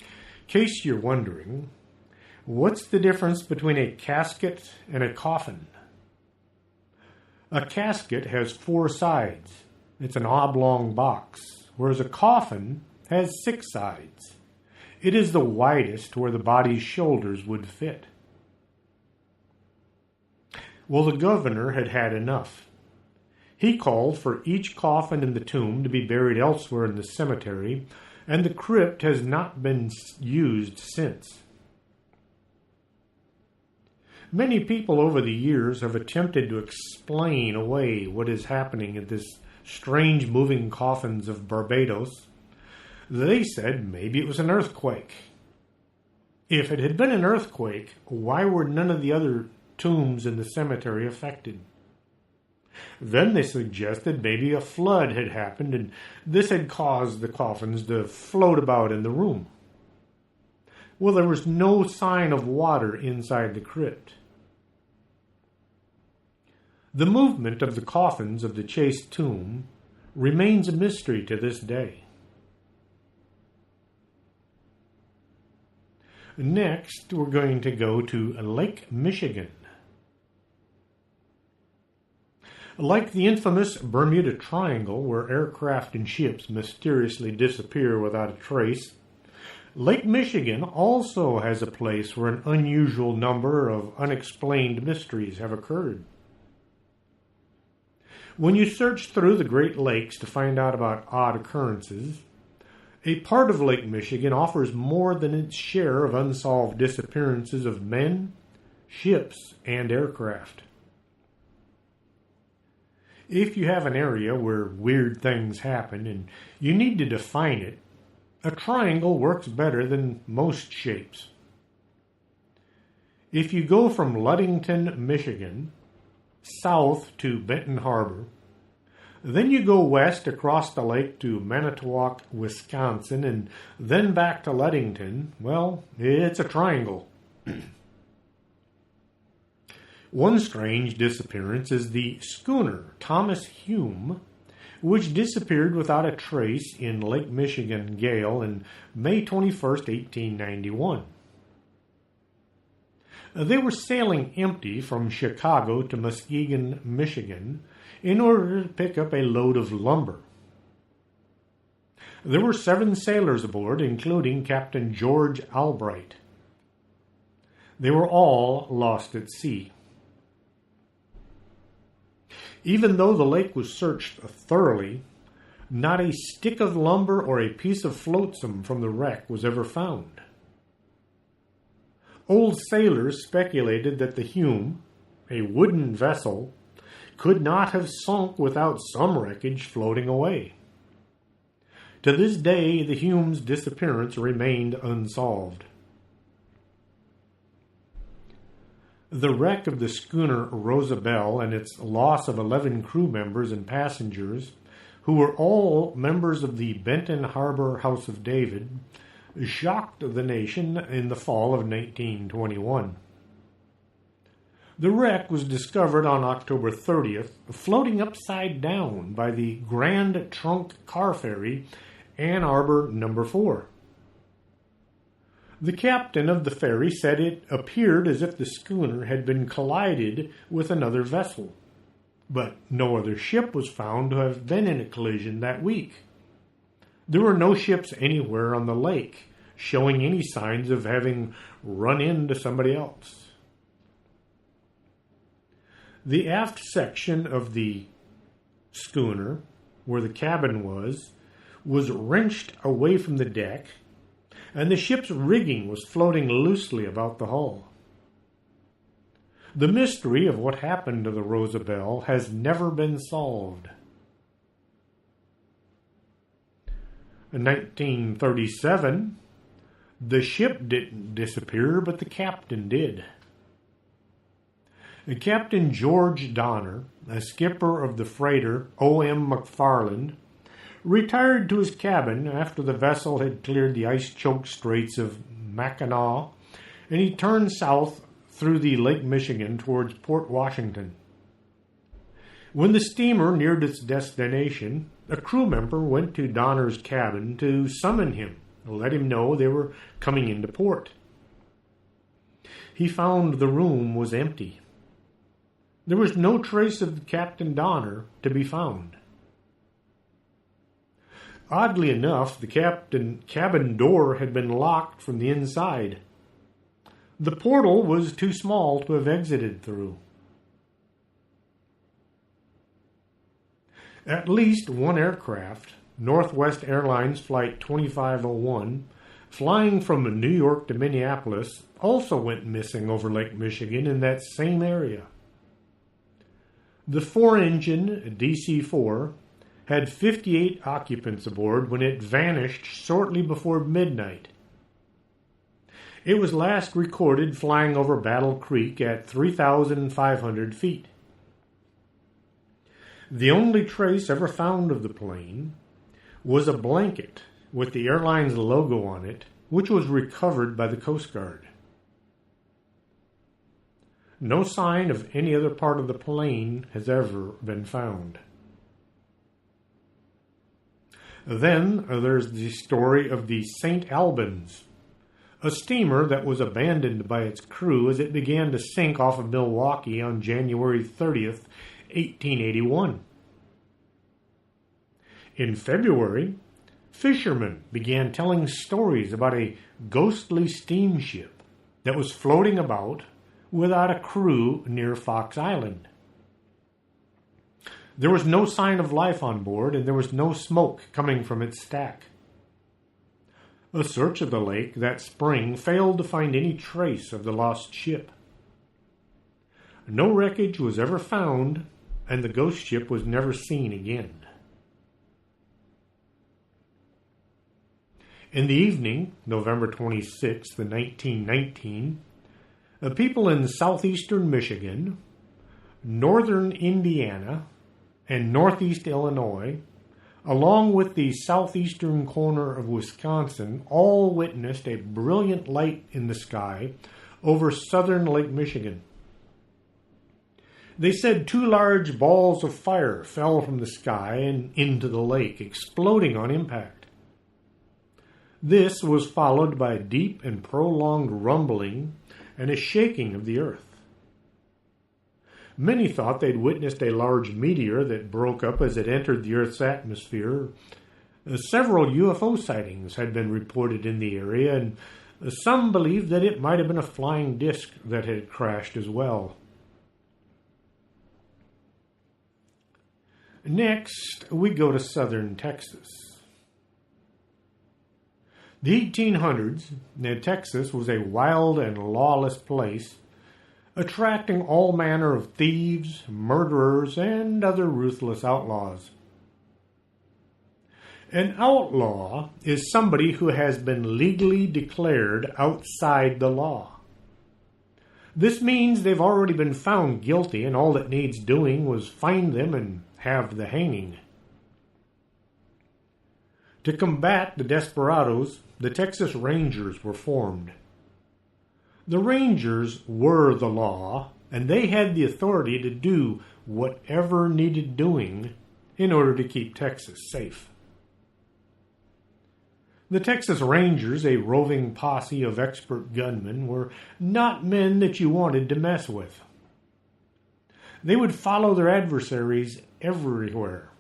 In case you're wondering, what's the difference between a casket and a coffin? A casket has 4 sides. It's an oblong box, whereas a coffin has 6 sides. It is the widest where the body's shoulders would fit. Well, the governor had had enough. He called for each coffin in the tomb to be buried elsewhere in the cemetery, and the crypt has not been used since. Many people over the years have attempted to explain away what is happening at this strange moving coffins of Barbados. They said maybe it was an earthquake. If it had been an earthquake, why were none of the other tombs in the cemetery affected? Then they suggested maybe a flood had happened and this had caused the coffins to float about in the room. Well, there was no sign of water inside the crypt. The movement of the coffins of the Chase tomb remains a mystery to this day. Next, we're going to go to Lake Michigan. Like the infamous Bermuda Triangle, where aircraft and ships mysteriously disappear without a trace, Lake Michigan also has a place where an unusual number of unexplained mysteries have occurred. When you search through the Great Lakes to find out about odd occurrences, a part of Lake Michigan offers more than its share of unsolved disappearances of men, ships, and aircraft. If you have an area where weird things happen and you need to define it, a triangle works better than most shapes. If you go from Ludington, Michigan, south to Benton Harbor, then you go west across the lake to Manitowoc, Wisconsin, and then back to Ludington, well, it's a triangle. One strange disappearance is the schooner Thomas Hume, which disappeared without a trace in Lake Michigan gale on May 21st, 1891. They were sailing empty from Chicago to Muskegon, Michigan, in order to pick up a load of lumber. There were 7 sailors aboard, including Captain George Albright. They were all lost at sea. Even though the lake was searched thoroughly, not a stick of lumber or a piece of flotsam from the wreck was ever found. Old sailors speculated that the Hume, a wooden vessel, could not have sunk without some wreckage floating away. To this day, the Hume's disappearance remained unsolved. The wreck of the schooner Rosabelle and its loss of 11 crew members and passengers, who were all members of the Benton Harbor House of David, shocked the nation in the fall of 1921. The wreck was discovered on October 30th, floating upside down by the Grand Trunk car ferry Ann Arbor No. 4. The captain of the ferry said it appeared as if the schooner had been collided with another vessel, but no other ship was found to have been in a collision that week. There were no ships anywhere on the lake showing any signs of having run into somebody else. The aft section of the schooner, where the cabin was wrenched away from the deck, and the ship's rigging was floating loosely about the hull. The mystery of what happened to the Rosabelle has never been solved. In 1937, the ship didn't disappear, but the captain did. Captain George Donner, a skipper of the freighter O.M. McFarland, retired to his cabin after the vessel had cleared the ice-choked straits of Mackinac, and he turned south through the Lake Michigan towards Port Washington. When the steamer neared its destination, a crew member went to Donner's cabin to summon him and let him know they were coming into port. He found the room was empty. There was no trace of Captain Donner to be found. Oddly enough, the cabin door had been locked from the inside. The portal was too small to have exited through. At least one aircraft, Northwest Airlines Flight 2501, flying from New York to Minneapolis, also went missing over Lake Michigan in that same area. The 4-engine DC-4 had 58 occupants aboard when it vanished shortly before midnight. It was last recorded flying over Battle Creek at 3,500 feet. The only trace ever found of the plane was a blanket with the airline's logo on it, which was recovered by the Coast Guard. No sign of any other part of the plane has ever been found. Then there's the story of the St. Albans, a steamer that was abandoned by its crew as it began to sink off of Milwaukee on January 30th, 1881. In February, fishermen began telling stories about a ghostly steamship that was floating about without a crew near Fox Island. There was no sign of life on board, and there was no smoke coming from its stack. A search of the lake that spring failed to find any trace of the lost ship. No wreckage was ever found, and the ghost ship was never seen again. In the evening, November 26, 1919, the people in southeastern Michigan, northern Indiana, and northeast Illinois, along with the southeastern corner of Wisconsin, all witnessed a brilliant light in the sky over southern Lake Michigan. They said 2 large balls of fire fell from the sky and into the lake, exploding on impact. This was followed by a deep and prolonged rumbling and a shaking of the earth. Many thought they'd witnessed a large meteor that broke up as it entered the Earth's atmosphere, Several UFO sightings had been reported in the area, and some believed that it might have been a flying disc that had crashed as well. Next, we go to southern Texas. The 1800s, Texas was a wild and lawless place, attracting all manner of thieves, murderers, and other ruthless outlaws. An outlaw is somebody who has been legally declared outside the law. This means they've already been found guilty, and all that needs doing was find them and have the hanging. To combat the desperados, the Texas Rangers were formed. The Rangers were the law, and they had the authority to do whatever needed doing in order to keep Texas safe. The Texas Rangers, a roving posse of expert gunmen, were not men that you wanted to mess with. They would follow their adversaries everywhere.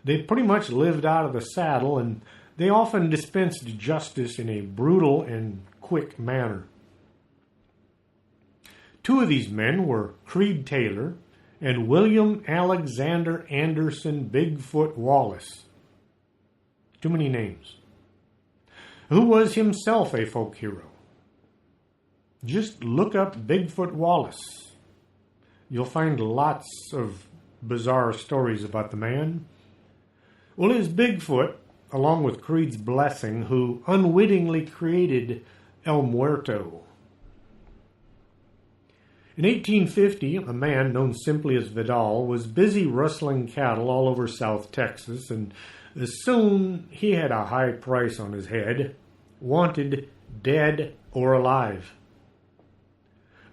They pretty much lived out of the saddle, and they often dispensed justice in a brutal and quick manner. Two of these men were Creed Taylor and William Alexander Anderson Bigfoot Wallace. Too many names. Who was himself a folk hero. Just look up Bigfoot Wallace. You'll find lots of bizarre stories about the man. Well, it was Bigfoot, along with Creed's blessing, who unwittingly created El Muerto. In 1850, a man known simply as Vidal was busy rustling cattle all over South Texas, and soon he had a high price on his head, wanted dead or alive.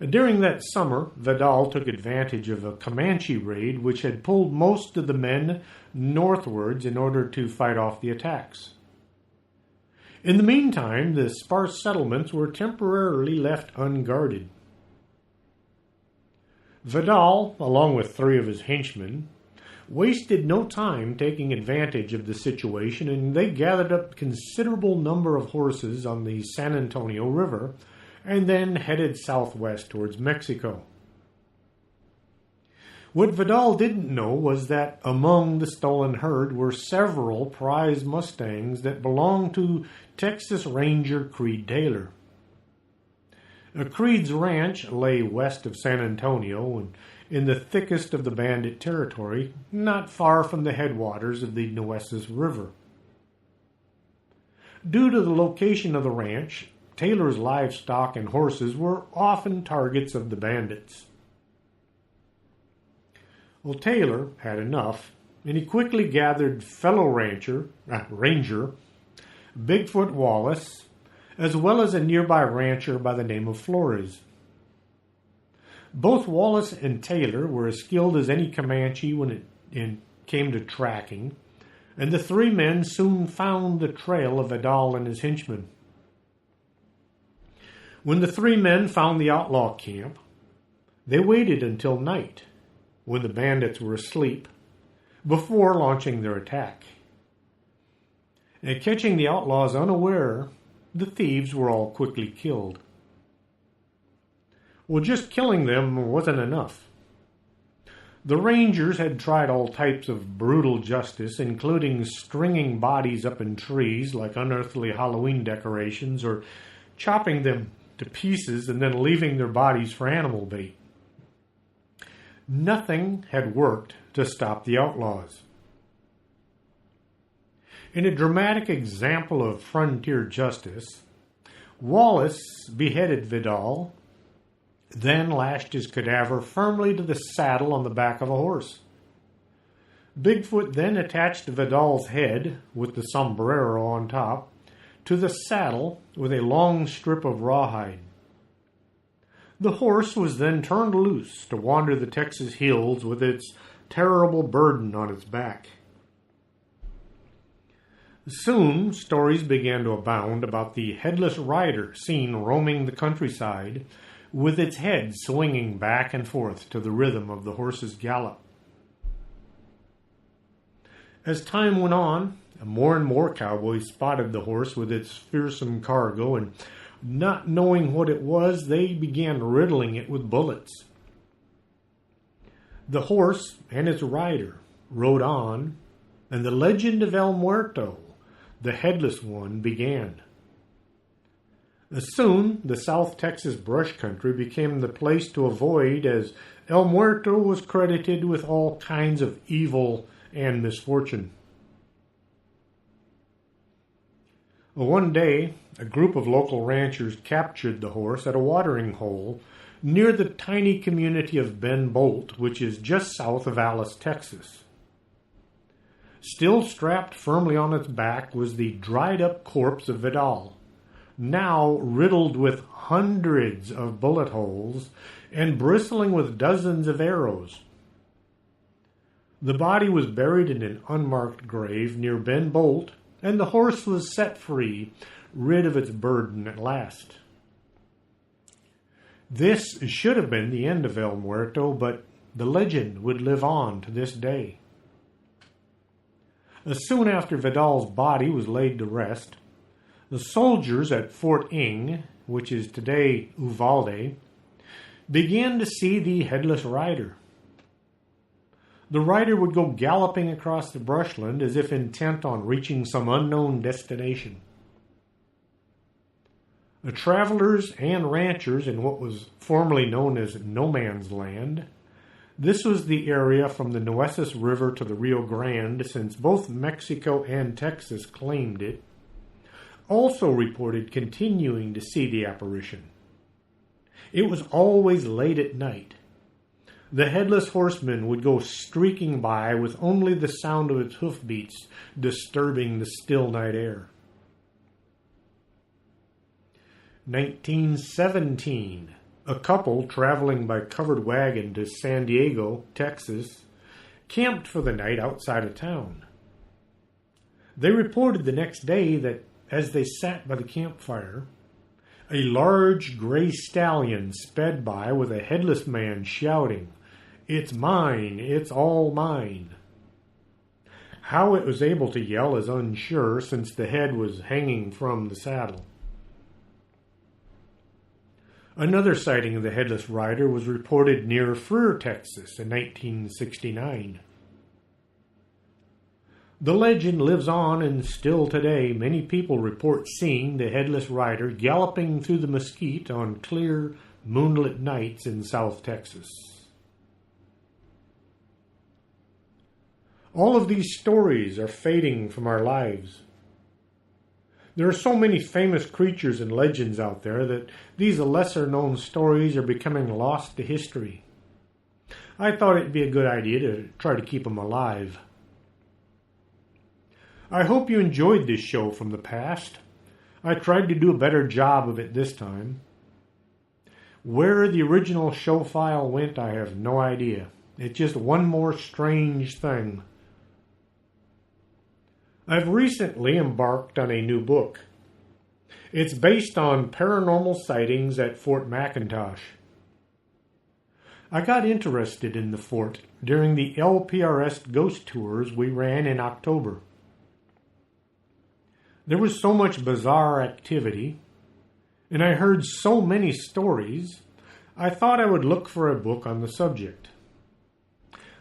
During that summer, Vidal took advantage of a Comanche raid which had pulled most of the men northwards in order to fight off the attacks. In the meantime, the sparse settlements were temporarily left unguarded. Vidal, along with 3 of his henchmen, wasted no time taking advantage of the situation, and they gathered up a considerable number of horses on the San Antonio River and then headed southwest towards Mexico. What Vidal didn't know was that among the stolen herd were several prize Mustangs that belonged to Texas Ranger Creed Taylor. Creed's ranch lay west of San Antonio and in the thickest of the bandit territory, not far from the headwaters of the Nueces River. Due to the location of the ranch, Taylor's livestock and horses were often targets of the bandits. Well, Taylor had enough, and he quickly gathered fellow ranger Bigfoot Wallace, as well as a nearby rancher by the name of Flores. Both Wallace and Taylor were as skilled as any Comanche when it came to tracking, and the 3 men soon found the trail of Vidal and his henchmen. When the 3 men found the outlaw camp, they waited until night, when the bandits were asleep, before launching their attack. And catching the outlaws unaware, the thieves were all quickly killed. Well, just killing them wasn't enough. The Rangers had tried all types of brutal justice, including stringing bodies up in trees like unearthly Halloween decorations, or chopping them to pieces and then leaving their bodies for animal bait. Nothing had worked to stop the outlaws. In a dramatic example of frontier justice, Wallace beheaded Vidal, then lashed his cadaver firmly to the saddle on the back of a horse. Bigfoot then attached Vidal's head, with the sombrero on top, to the saddle with a long strip of rawhide. The horse was then turned loose to wander the Texas hills with its terrible burden on its back. Soon, stories began to abound about the headless rider seen roaming the countryside, with its head swinging back and forth to the rhythm of the horse's gallop. As time went on, More and more cowboys spotted the horse with its fearsome cargo, and not knowing what it was, they began riddling it with bullets. The horse and its rider rode on, and the legend of El Muerto, the Headless One, began. Soon, the South Texas brush country became the place to avoid, as El Muerto was credited with all kinds of evil and misfortune. One day, a group of local ranchers captured the horse at a watering hole near the tiny community of Ben Bolt, which is just south of Alice, Texas. Still strapped firmly on its back was the dried-up corpse of Vidal, now riddled with hundreds of bullet holes and bristling with dozens of arrows. The body was buried in an unmarked grave near Ben Bolt, and the horse was set free, rid of its burden at last. This should have been the end of El Muerto, but the legend would live on to this day. Soon after Vidal's body was laid to rest, the soldiers at Fort Ing, which is today Uvalde, began to see the headless rider. The rider would go galloping across the brushland as if intent on reaching some unknown destination. The travelers and ranchers in what was formerly known as No Man's Land, this was the area from the Nueces River to the Rio Grande, since both Mexico and Texas claimed it, also reported continuing to see the apparition. It was always late at night. The headless horseman would go streaking by with only the sound of its hoofbeats disturbing the still night air. 1917. A couple traveling by covered wagon to San Diego, Texas, camped for the night outside of town. They reported the next day that as they sat by the campfire, a large gray stallion sped by with a headless man shouting, "It's mine, it's all mine." How it was able to yell is unsure, since the head was hanging from the saddle. Another sighting of the headless rider was reported near Freer, Texas in 1969. The legend lives on, and still today many people report seeing the headless rider galloping through the mesquite on clear, moonlit nights in South Texas. All of these stories are fading from our lives. There are so many famous creatures and legends out there that these lesser-known stories are becoming lost to history. I thought it'd be a good idea to try to keep them alive. I hope you enjoyed this show from the past. I tried to do a better job of it this time. Where the original show file went, I have no idea. It's just one more strange thing. I've recently embarked on a new book. It's based on paranormal sightings at Fort McIntosh. I got interested in the fort during the LPRS ghost tours we ran in October. There was so much bizarre activity, and I heard so many stories, I thought I would look for a book on the subject.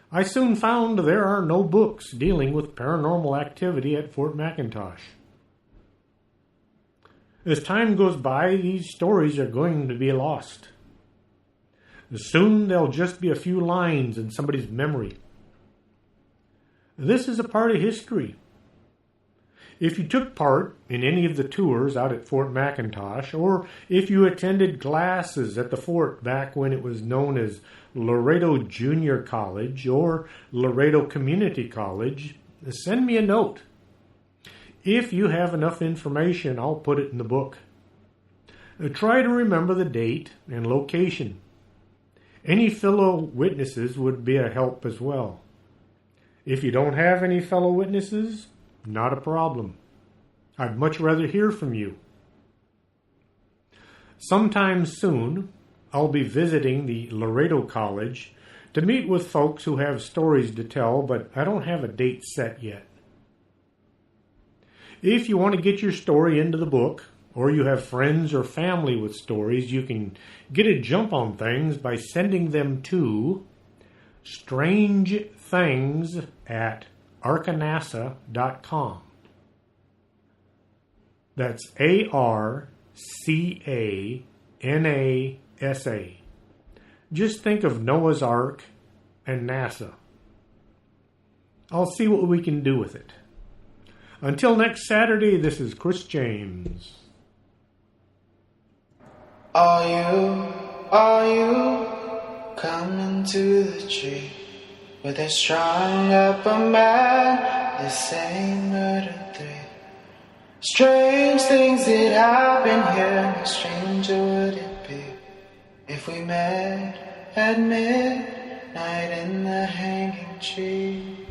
I soon found there are no books dealing with paranormal activity at Fort McIntosh. As time goes by, these stories are going to be lost. Soon there'll just be a few lines in somebody's memory. This is a part of history. If you took part in any of the tours out at Fort McIntosh, or if you attended classes at the fort back when it was known as Laredo Junior College or Laredo Community College, send me a note. If you have enough information, I'll put it in the book. Try to remember the date and location. Any fellow witnesses would be a help as well. If you don't have any fellow witnesses, not a problem. I'd much rather hear from you. Sometime soon, I'll be visiting the Laredo College to meet with folks who have stories to tell, but I don't have a date set yet. If you want to get your story into the book, or you have friends or family with stories, you can get a jump on things by sending them to strangethings@arcanasa.com. That's ARCANASA. Just think of Noah's Ark and NASA. I'll see what we can do with it. Until next Saturday, this is Chris James. Are you coming to the tree where they strung up a man, the same murder three? Strange things that happen here, no stranger would it be if we met at midnight in the hanging tree.